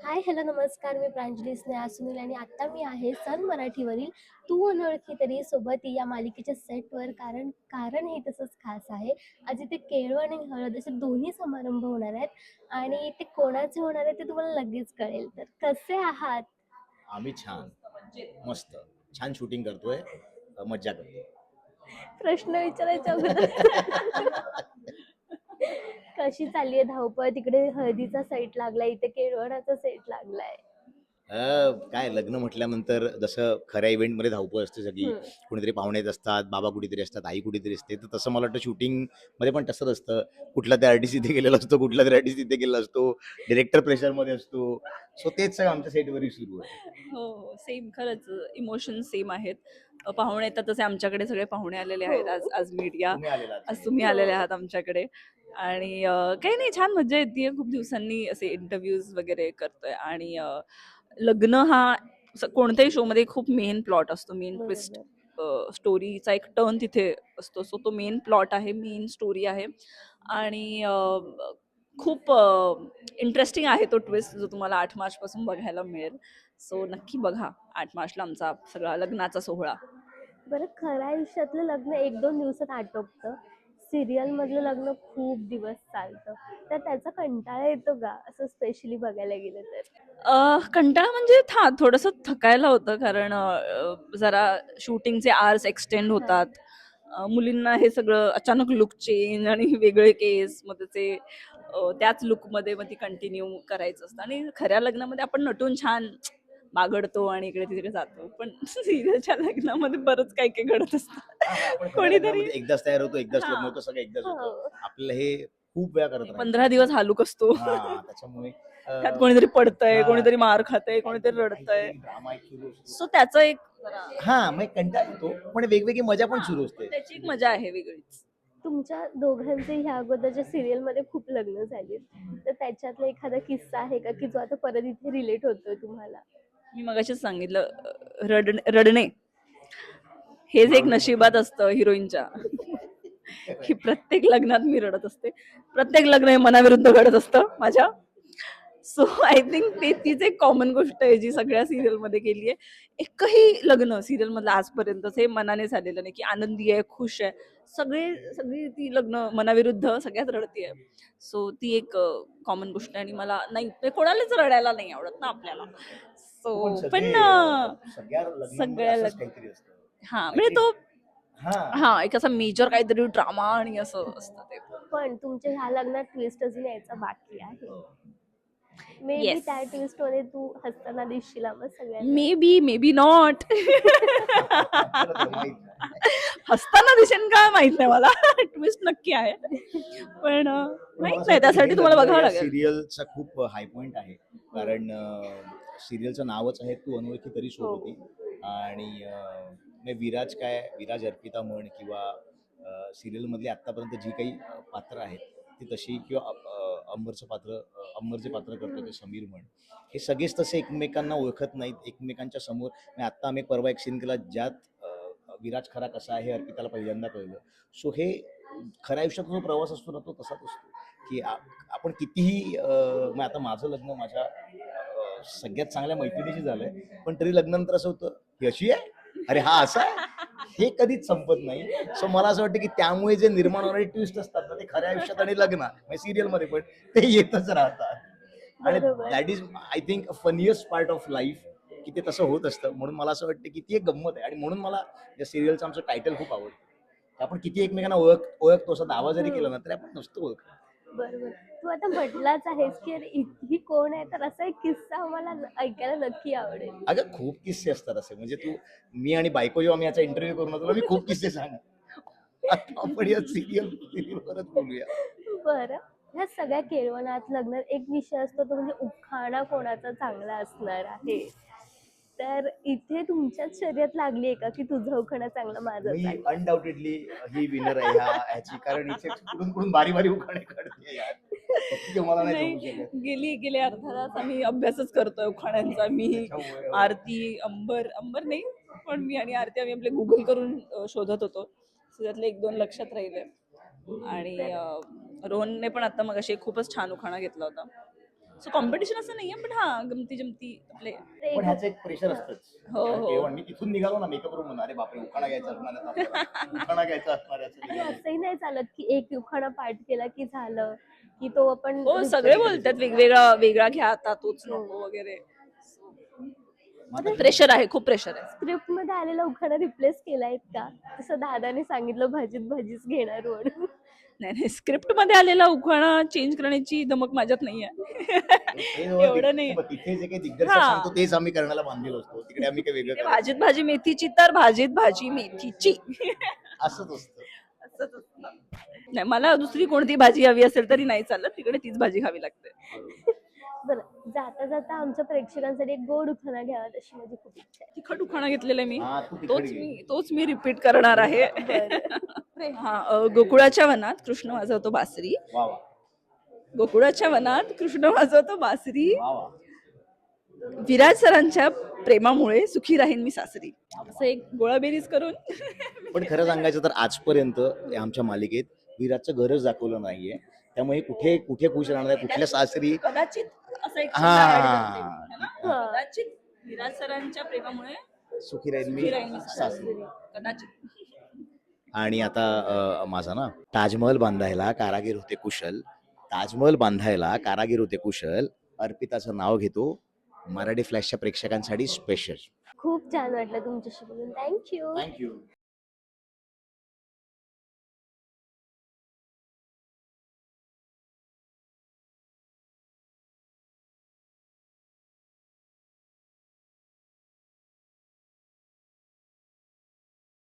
हाय, hello, नमस्कार. मी प्रांजली स्नेहा सुनील आणि आता मी आहे सन मराठीवरील तू अनोळखी तरी सोबत या मालिकेच्या सेटवर. कारण कारण हे तसंच खास आहे. आज इथे केळवण आणि हळद असे दोन्ही समारंभ होणार आहेत आणि ते कोणाचे होणार आहे ते तुम्हाला लगेच कळेल. तर कसे आहात? आम्ही छान, मस्त, छान शूटिंग करतोय, मज्जा करतोय. प्रश्न विचारायच्या अगोदर कशी चालली आहे धावपळ? तिकडे हळदीचा सेट लागलाय, इथे केळवणाचा सेट लागलाय. काय लग्न म्हटल्यानंतर जसं खऱ्या इव्हेंटमध्ये धावपळ असते सगळी. हम्म. कुणीतरी पाहुणे असतात, बाबा कुठेतरी असतात, आई कुठेतरी असते. तर तसं मला वाटतं शूटिंगमध्ये पण तसंच असतं. कुठला तरी आर्टिस्ट इथे गेलेला असतो, कुठला तरी आर्टिस्ट इथे गेलेला असतो, डिरेक्टर प्रेशरमध्ये असतो. सो तेच सगळं आमच्या सेटवरही सुरू आहे. हो, हो. सेम खरंच इमोशन सेम आहेत. पाहुणे येतात तसे आमच्याकडे सगळे पाहुणे आलेले आहेत. आज हो. आज मीडिया, तुम्ही आलेला आहात आज सगळे. तुम्ही आलेले हो. आहात आमच्याकडे. आणि काही नाही, छान मज्जा येते. खूप दिवसांनी असे इंटरव्ह्यूज वगैरे करतोय. आणि लग्न हा कोणत्याही शोमध्ये खूप मेन प्लॉट असतो, मेन ट्विस्ट. बरोबर. स्टोरीचा एक टर्न तिथे असतो. सो तो मेन प्लॉट आहे, मेन स्टोरी आहे. आणि खूप इंटरेस्टिंग आहे तो ट्विस्ट, जो तुम्हाला 8 मार्चपासून बघायला मिळेल. सो नक्की बघा 8 मार्चला आमचा सगळा लग्नाचा सोहळा. बरं, खऱ्या आयुष्यातलं लग्न 1-2 दिवसात आटोपतं. सीरियलमधलं लग्न खूप दिवस चालतं. तर त्याचा कंटाळा येतो का? असं स्पेशली बघायला गेलं तर? कंटाळा म्हणजे थोडंसं थकायला होतं, कारण जरा शूटिंगचे आवर्स एक्सटेंड हां. होतात. मुलींना हे सगळं अचानक लुक चेंज आणि वेगळे केस, मग त्याचे त्याच लुकमध्ये मग ती कंटिन्यू करायचं असतं. आणि खऱ्या लग्नामध्ये आपण नटून छान बागडतो आणि इकडे तिकडे जातो, पण सिरियलच्या लग्नामध्ये बरंच काही काही घडत हां, मग आपण असतं. खऱ्या कोणीतरी लग्नामध्ये एकदाच तयार होतो, एकदाच हा लग्न होतं, सगळं एकदाच होतं. हो. आपल्याला हे खूप वेळा करत राहायचं 15 असतं. दिवस हालूक असतो. हां, त्याच्यामुळे त्यात कोणीतरी पडतंय, हां, कोणीतरी मार खातंय, कोणीतरी रडतंय. काहीतरी ड्रामा एक सुरू असतो. सो त्याचं एक जरा हां, मग कंटाळा येतो, पण वेगवेगळी मजा पण सुरू पण असते. त्याची एक मजा आहे वेगळीच. तुमच्या दोघांचे ह्या अगोदरच्या सीरियलमध्ये खूप लग्न झालीत. तर त्याच्यातला एखादा किस्सा आहे का, की जो आता परत इथे रिलेट होतोय तुम्हाला? मी मगाशीच सांगितलं, रडणे हेच एक नशिबात असतं हिरोईनच्या. की प्रत्येक लग्नात मी रडत असते. प्रत्येक लग्न हे मनाविरुद्ध घडत असतं माझ्या. सो आय थिंक तीच एक कॉमन गोष्ट आहे जी सगळ्या सिरियलमध्ये केली आहे. एकही लग्न सिरियलमधलं आजपर्यंत हे मनाने झालेलं नाही, की आनंदी आहे, खुश आहे. सगळी ती लग्न मनाविरुद्ध सगळ्यात रडतीये. सो ती एक कॉमन गोष्ट आहे. आणि मला नाही, म्हणजे कोणालाच रडायला नाही आवडत ना आपल्याला. पण सो पण सगळे सगळ्या लग्नांमध्ये सगळ्या असंच काहीतरी असतं. हां, म्हणजे काहीतरी तो हां. हां, एक असा मेजर काहीतरी ड्रामा आणि असं असतं ते. पण तुमच्या ह्या लग्नात ट्विस्ट अजून यायचा बाकी आहे. May be yes. त्या ट्विस्टमध्ये तू हसताना दिसशील मग सगळ्यांना. May be not. खरं तर माहीत नाही. हसताना दिसेन का माहित नाही मला. ट्विस्ट नक्की आहे. पण पण मला माहित असं नाही, वाटतं की त्यासाठी हे तुम्हाला लग्न बघावं या लागेल. सिरियलचा खूप हाय पॉइंट आहे. हम्म. कारण सिरियलचं नावच आहे तू अनोळखी तरी हो. सोबती. आणि म्हणजे विराज अर्पिता म्हण किंवा सिरियलमधली आत्तापर्यंत जी काही पात्र आहेत ती तशी, किंवा अंबरचं पात्र जे पात्र करतो ते समीर म्हण, हे सगळेच तसे एकमेकांना ओळखत नाहीत. एकमेकांच्या समोर म्हणजे आत्ता आम्ही परवा एक सीन केला ज्यात विराज खरा कसा आहे हे अर्पिताला पहिल्यांदा कळलं. सो हे खऱ्या आयुष्यात जो प्रवास असतो ना तो तसाच असतो, की आपण कितीही मग आता माझं लग्न माझ्या सगळ्यात चांगल्या मैत्रिणीशी झालंय, पण तरी लग्नानंतर असं होतं, ही अशी आहे, अरे हा असा आहे, हे कधीच संपत नाही. सो मला असं वाटतं की त्यामुळे जे निर्माण होणारे ट्विस्ट असतात ना ते खऱ्या आयुष्यात आणि लग्न सिरियलमध्ये पण ते येतच राहतात. आणि बरोबर. That is I think funniest part of life, की ते तसं होत असतं. म्हणून मला असं वाटतं की ती एक गंमत आहे. आणि म्हणून मला या सिरियलचं आमचं टायटल खूप आवडतं. आपण किती एकमेकांना ओळखतो असा दावा जरी केला हम्म. ना तरी आपण नसतो ओळखत. बरोबर. तू आता म्हटलाच आहेस, की अरे ही कोण आहे? तर असा एक किस्सा आम्हाला ऐकायला नक्की आवडेल. अगं खूप किस्से असतात असे. म्हणजे मी आणि बायको जेव्हा मी याचा इंटरव्ह्यू करून तुला मी खूप किस्से सांग. आता आपण या सिरियलवरच बोलूया. बरं. ह्या सगळ्या केळवणात लग्नात एक विषय असतो, तो म्हणजे उखाणा कोणाचा चांगला असणार आहे. तर इथे तुमच्याच शर्यत लागली आहे का, की तुझा उखाणा चांगला, माझा मी चांगला? अनडाऊटेडली ही विनर आहे ह्याची, कारण इथे कुठून कुठून बारी बारी उखाणे काढते यार. इतके मला नाही नाही, जमू शकत. गेले अर्धा तास आम्ही अभ्यासच करतोय उखाण्यांचा. मी, त्याच्यामुळे आरती, अंबर नाही, पण मी आणि आरती आम्ही आपले गुगल करून शोधत होतो. So त्यातले 1-2 लक्षात राहिले. आणि तर रोहनने पण आता मगाशी खूपच छान उखाणा घेतला होता. सो कॉम्पिटिशन असं नाहीये, पण हा गमती जमती आपले. पण ह्याचं एक प्रेशर असतंच. हो, कारण हो. केवळ मी तिथून निघालो ना मेकअप रूम म्हणून, अरे बापरे उखाणा घ्यायचा असणार आहे आपल्याला. उखाणा घ्यायचा असणार आहे असं आणि निघालो. असंही नाही चालत की एक उखाणा पाठ केला की झालं की तो आपण हो, सगळे बोलतात वेगवेगळा वेगळा घ्या आता, तोच नको वगैरे. माझं प्रेशर आहे, खूप प्रेशर आहे. स्क्रिप्ट मध्ये आलेला उखाणा रिप्लेस केलाय का? तसं दादाने सांगितलं भाजीत भाजीच घेणार म्हणून. नाही नाही, स्क्रिप्ट मध्ये आलेला उखाणा चेंज करण्याची धमक माझ्यात नाहीये. हे जेव्हा एवढं नाही. तिथे जे काही दिग्दर्शक हा. सांगतो तेच आम्ही करण्याला बांधलेलो असतो. तिकडे आम्ही काही वेगळं ते करत भाजीत भाजी मेथीची तर भाजीत भाजी मेथीची. नाही. असंच असतं. असंच असतं. नाही, मला दुसरी कोणती भाजी हवी असेल तरी नाही चालत, तिकडे तीच भाजी खावी लागते. बरं जाता जाता आमच्या प्रेक्षकांसाठी एक गोड उखाणा घ्यावा तशी माझी खूप इच्छा आहे. तिखट उखाणा घेतलेला मी, हा, तू तिखट तोच घे. मी रिपीट करणार आहे. हा, गोकुळाच्या वनात कृष्ण वाजवतो बासरी. वा वा गोकुळाच्या वनात कृष्ण वाजवतो बासरी. वा वा. विराज सरांच्या प्रेमामुळे सुखी राहीन मी सासरी. असं एक गोळाबेरीज करून. पण खरं सांगायचं तर आजपर्यंत आमच्या मालिकेत विराजचं गरज दाखवलं नाहीये. त्यामुळे कुठे कुठे खुश राहणार आहे, कुठल्या सासरी. कदाचित असं एक हा. शब्द add करते मी, है ना? कदाचित विराज सरांच्या प्रेमामुळे सुखी राहील सुखी मी राहीन मी सासरी. सासरी. कदाचित. आणि आता माझा ना ताजमहल बांधायला कारागीर होते कुशल. ताजमहल बांधायला कारागीर होते कुशल. अर्पिताचं नाव घेतो मराठी फ्लॅशच्या प्रेक्षकांसाठी स्पेशल. खूप छान वाटलं तुमच्याशी बोलून. थँक्यू. थँक्यू.